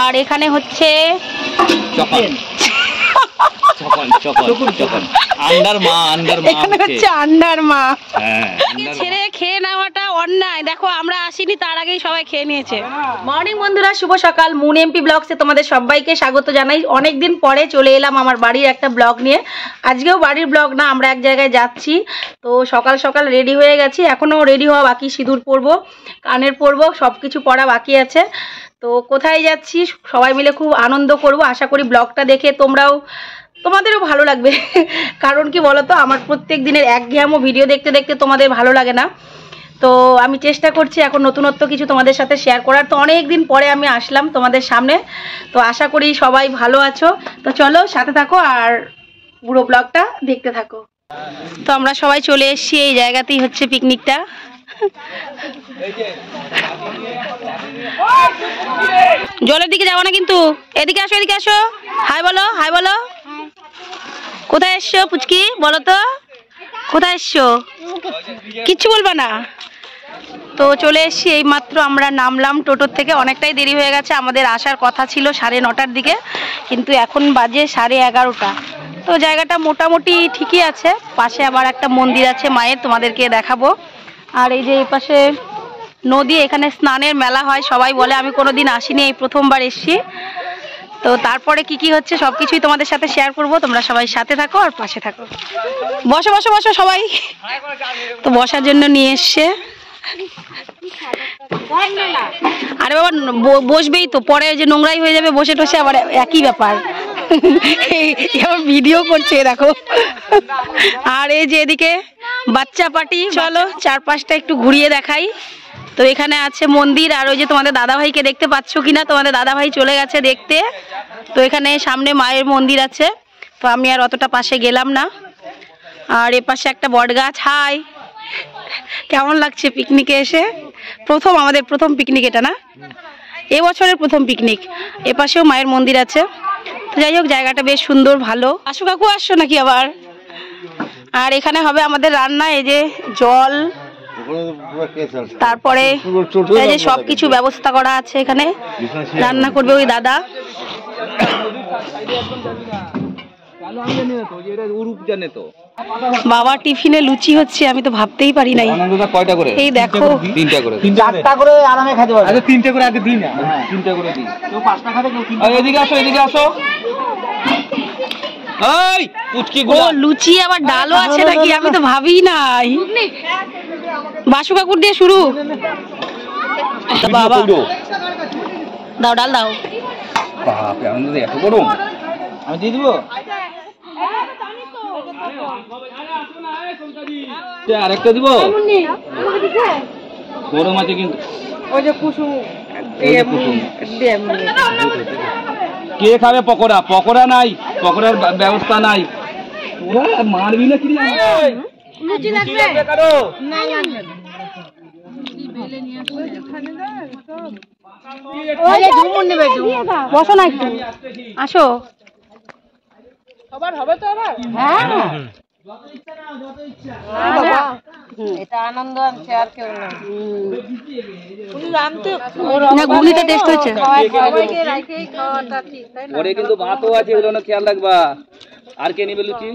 আর এখানে হচ্ছে ছেড়ে খেয়ে নেওয়াটা অন্যায়। দেখো আমরা আসিনি তার আগেই সবাই খেয়ে নিয়েছে। মর্নিং বন্ধুরা, শুভ সকাল। মুন এমপি ব্লগসে তোমাদের সবাইকে স্বাগত জানাই। অনেকদিন পরে চলে এলাম আমার বাড়ির একটা ব্লগ নিয়ে। আজকেও বাড়ির ব্লগ না, আমরা এক জায়গায় যাচ্ছি। তো সকাল সকাল রেডি হয়ে গেছি, এখনো রেডি হওয়া বাকি, সিঁদুর পরবো, কানের পরবো, সবকিছু পরা বাকি আছে। তো কোথায় যাচ্ছি সবাই মিলে খুব আনন্দ করব। আশা করি ব্লগটা দেখে তোমাদেরও ভালো লাগবে। কারণ কি বলো তো, আমার প্রত্যেক দিনের একঘেয়েমো ভিডিও দেখতে দেখতে তোমাদের ভালো লাগে না। তো আমি চেষ্টা করছি এখন নতুনত্ব কিছু তোমাদের সাথে শেয়ার করার। তো অনেক দিন পরে আমি আসলাম তোমাদের সামনে। তো আশা করি সবাই ভালো আছো। তো চলো সাথে থাকো আর পুরো ব্লগটা দেখতে থাকো। তো আমরা সবাই চলে এসেছি, এই জায়গাতেই হচ্ছে পিকনিকটা। জলের দিকে যাবো না কিন্তু, এদিকে আসো, এদিকে আসো, হাই বলো, হাই বলো। কোথায় এসছো পুচকি, বলো তো কোথায় এসছো? কিচ্ছু বলবা না? তো চলে এসছি, এই মাত্র আমরা নামলাম টোটোর থেকে। অনেকটাই দেরি হয়ে গেছে, আমাদের আসার কথা ছিল 9:30টার দিকে, কিন্তু এখন বাজে 11:30। তো জায়গাটা মোটামুটি ঠিকই আছে। পাশে আবার একটা মন্দির আছে মায়ের, তোমাদেরকে দেখাবো। আর এই যে এই পাশে নদী, এখানে স্নানের মেলা হয় সবাই বলে। আমি কোনোদিন আসিনি, এই প্রথমবার এসছি। তো তারপরে কি কি হচ্ছে সবকিছুই তোমাদের সাথে শেয়ার করব। তোমরা সবাই সাথে থাকো আর পাশে থাকো। বসো বসো বসো সবাই। তো বসার জন্য নিয়ে এসছে। আরে বাবা বসবেই তো, পরে যে নোংরাই হয়ে যাবে বসে টসে, আবার একই ব্যাপার। আবার ভিডিও করছে দেখো। আর এই যে এদিকে বাচ্চা পার্টি। চলো চারপাশটা একটু ঘুরিয়ে দেখাই। তো এখানে আছে মন্দির, আর ওই যে তোমাদের দাদাভাইকে দেখতে পাচ্ছ কিনা, তোমাদের দাদাভাই চলে গেছে দেখতে। তো এখানে সামনে মায়ের মন্দির আছে। তো আমি আর অতটা পাশে গেলাম না। আর এ পাশে একটা বট গাছ। হাই, কেমন লাগছে পিকনিকে এসে? আমাদের প্রথম পিকনিক এটা না, এবছরের প্রথম পিকনিক। এ পাশেও মায়ের মন্দির আছে। তো যাই হোক, জায়গাটা বেশ সুন্দর, ভালো। আসো কাকু, আসছো নাকি আবার? আর এখানে হবে আমাদের রান্না। এই যে জল, তারপরে এই যে সবকিছু ব্যবস্থা করা আছে। এখানে রান্না করবে ওই দাদা। বাবা টিফিনে লুচি হচ্ছে, আমি তো ভাবতেই পারি নাই। এই দেখো, 3টা করে 4টা করে আরামে খেতে পারবে। আচ্ছা 3টে করে আগে দিন না, 3টে করে দিন। কেউ 5টা খাবে, কেউ 3টা। এদিকে আসো, এদিকে আসো। এই পুচকিগুলো, ও লুচি আবার ডালও আছে নাকি, আমি তো ভাবিই নাই। বাসু কাকুর দিয়ে শুরু। বাবা দাও, ডাল দাও। বাপ রে, আমাদের এত গরম। আমি দিয়ে দিব। আরেকটা দিব, গরম আছে কিন্তু। ওই যে কুসুম, কে খাবে পকোড়া? পকোড়া নাই, পকোড়ার ব্যবস্থা নাই। তোরা মারবি না কি? লুচি লাগবে কারো? না লাগবে। বসো না একটু, আসো। সবার হবে তো আবার? হ্যাঁ, এটা আনন্দ আছে, আর কেউ না। ঘুগনিটা টেস্ট হয়েছে। সবাইকে রাখেই খাওয়াটা ঠিক, তাই না? পরে কিন্তু ভাতও আছে, ওগুলো খেয়াল রাখবা। আর কে নিবে লুচি?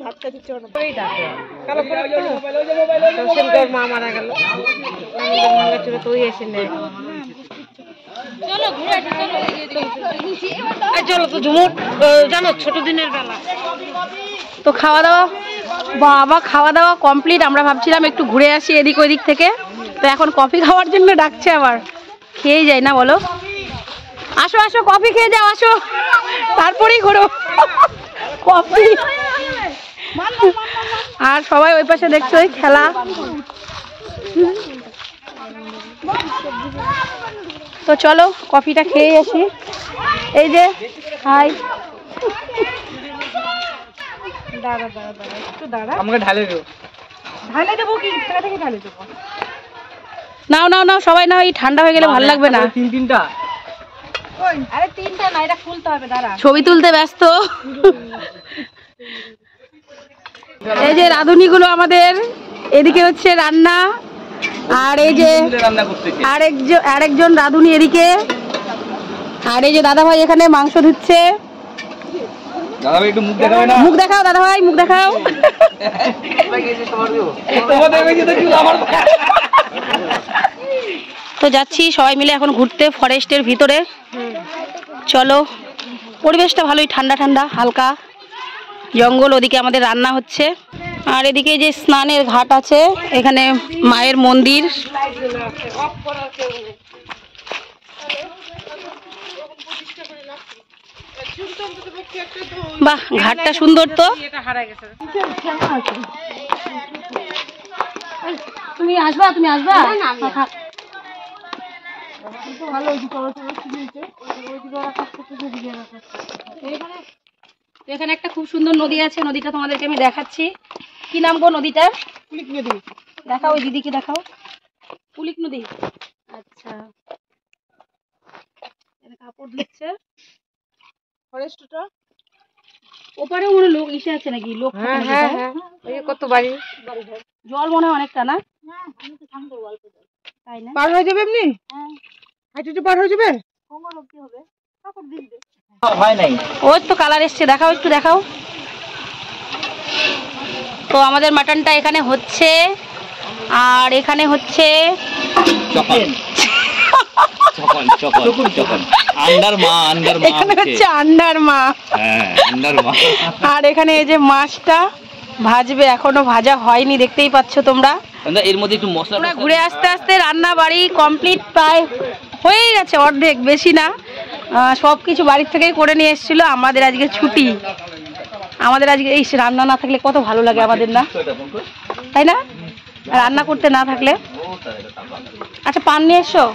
ভাতটা দিচ্ছে না, পরেই ডাকে। কালো করে মা মারা গেল, তুই এসে নে। চলো ঘুরে আসি, চলো। চলো তো ঝুমুর, জানো ছোট দিনের বেলা। তো খাওয়া দাওয়া, বাবা খাওয়া দাওয়া কমপ্লিট। আমরা ভাবছিলাম একটু ঘুরে আসি এদিক ওইদিক থেকে। তো এখন কফি খাওয়ার জন্য ডাকছে, আবার খেয়েই যাই না বলো। আসো আসো, কফি খেয়ে যাও, আসো, তারপরেই ঘোরো কফি। আর সবাই ওই পাশে দেখছো ওই খেলা। তো চলো কফিটা খেয়ে আসি। এই যে হাই, দাঁড়া দাঁড়া দাঁড়া, একটু দাঁড়া। আমাকে ঢালে দেবো। ঢালে দেবো কি? কোথা থেকে ঢালে দেবো? নাও নাও নাও, সবাই নাও, এই ঠান্ডা হয়ে গেলে ভালো লাগবে না। 3টা। আরে 3টা না, এটা খুলতে হবে, দাঁড়া। ছবি তুলতে ব্যস্ত। এই যে রাঁধুনিগুলো আমাদের, এদিকে হচ্ছে রান্না। আর এই যে আরেকজন রাঁধুনি এদিকে। আর এই যে দাদা ভাই এখানে মাংস ধুচ্ছে। দাদা ভাই একটু মুখ দেখাবে না? মুখ দেখাও দাদা ভাই, মুখ দেখাও। তো যাচ্ছি সবাই মিলে এখন ঘুরতে ফরেস্টের ভিতরে। চলো, পরিবেশটা ভালোই, ঠান্ডা ঠান্ডা হালকা জঙ্গল। ওদিকে আমাদের রান্না হচ্ছে, আর এদিকে যে স্নানের ঘাট আছে, এখানে মায়ের মন্দির। বাহ, ঘাটটা সুন্দর তো। তুমি আসবা, তুমি আসবা। এখানে একটা খুব সুন্দর নদী আছে, নদীটা তোমাদেরকে আমি দেখাচ্ছি। কি নাম গো নদীটার? পুলিক নদী। দেখাও, ওই দিদিকে দেখাও। পুলিক নদী, আচ্ছা। কাপড় ধুচ্ছে ফরেস্টটা। ওপারেও মনে লোক এসে আছে নাকি? লোক কত বাড়ি, জল মনে হয় অনেকটা না? তাই না? পার হয়ে যাবে এমনি? হাইটে পার হয়ে যাবে। ওই তো কালার এসছে, দেখাও একটু দেখাও। তো আমাদের মাটনটা এখানে হচ্ছে, আর এখানে হচ্ছে আর এখানে এই যে মাছটা ভাজবে, এখনো ভাজা হয়নি, দেখতেই পাচ্ছ তোমরা। এর মধ্যে একটু মশলা। আমরা ঘুরে আসতে আসতে রান্না বাড়ি কমপ্লিট প্রায় হয়ে গেছে, অর্ধেক, বেশি না। সবকিছু বাড়ির থেকেই করে নিয়ে এসেছিল। আমাদের আজকে ছুটি। আমাদের আজকে এই রান্না না থাকলে কত ভালো লাগে আমাদের, না তাই না? রান্না করতে না থাকলে। আচ্ছা, পান নিয়ে এসো।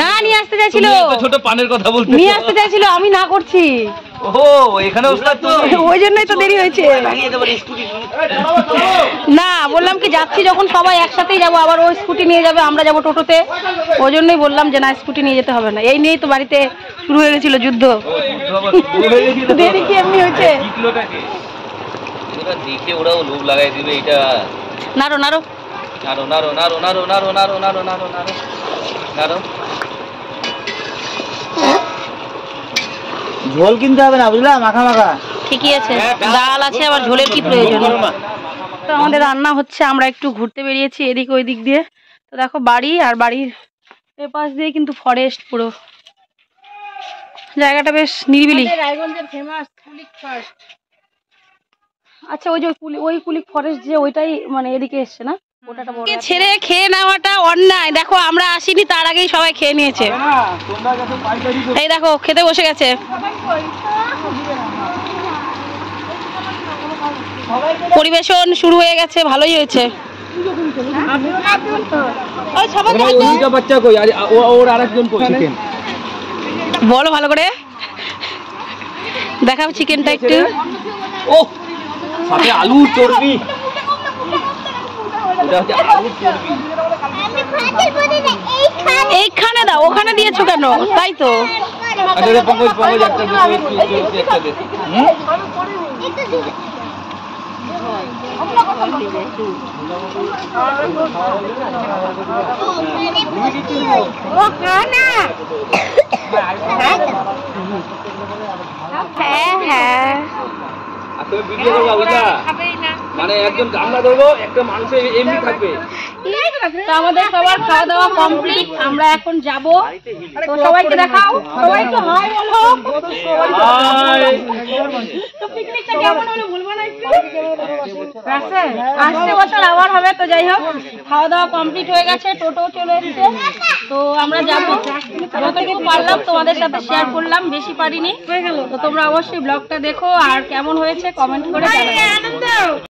না, নিয়ে আসতে চাইছিল, নিয়ে আসতে চাইছিল, আমি না করছি। ওই জন্যই তো দেরি হয়েছে। না, বললাম কি যাচ্ছি যখন সবাই একসাথেই যাবো, আবার ওই স্কুটি নিয়ে যাবে, আমরা যাবো টোটোতে। ওই জন্যই বললাম যে না, স্কুটি নিয়ে যেতে হবে না। এই নিয়েই তো বাড়িতে শুরু হয়ে গেছিল যুদ্ধ। দেরি কি এমনি হয়েছে? দেখে ওরাও লোভ লাগাই দিবে। এটা নাড়ো নাড়ো নাড়ো নাড়ো নাড়ো নাড়ো নাড়ো নাড়ো নাড়ো নাড়ো নাড়ো নাড়ো। ঝোল কিনতে হবে না, বুঝলা, মাখা মাখা ঠিকই আছে। ডাল আছে, আবার ঝোলের কি প্রয়োজন? তো আমাদের রান্না হচ্ছে, আমরা একটু ঘুরতে বেরিয়েছি এদিক ওই দিক দিয়ে। তো দেখো বাড়ি, আর বাড়ির এপাশ দিয়ে কিন্তু ফরেস্ট পুরো। জায়গাটা বেশ নিরিবিলি। রায়গঞ্জের ফেমাস কুলিক ফরেস্ট। আচ্ছা, ওই যে ওই কুলিক ফরেস্ট যে ওইটাই মানে এদিকে এসছে না? ওটাটা বড়। ছেড়ে খেয়ে নেওয়াটা অন্যায়। দেখো আমরা আসিনি, তার আগেই সবাই খেয়ে নিয়েছে। এই দেখো খেতে বসে গেছে। পরিবেশন শুরু হয়ে গেছে, ভালোই হয়েছে। বলো ভালো করে, দেখাও চিকেনটা একটু। ও সাথে আলু চর্বি, এইখানে দাও, ওখানে দিয়েছো কেন? তাই তো। হ্যাঁ, মানে একজন গামলা ধরবো, একটা মানুষের এমনি থাকবে। তো আমাদের সবার খাওয়া দাওয়া কমপ্লিট, আমরা এখন যাব। তো সবাইকে দেখাও, সবাই একটু হাই বলো। তো পিকনিকটা কেমন হলো বলবো না একটু? আসছে বছর আবার হবে। তো যাই হোক, খাওয়া দাওয়া কমপ্লিট হয়ে গেছে, টোটো চলে এসেছে। তো আমরা যাব, যতটুকু পারলাম তোমাদের সাথে শেয়ার করলাম, বেশি পারিনি। তো তোমরা অবশ্যই ব্লগটা দেখো, আর কেমন হয়েছে কমেন্ট করে জানাও।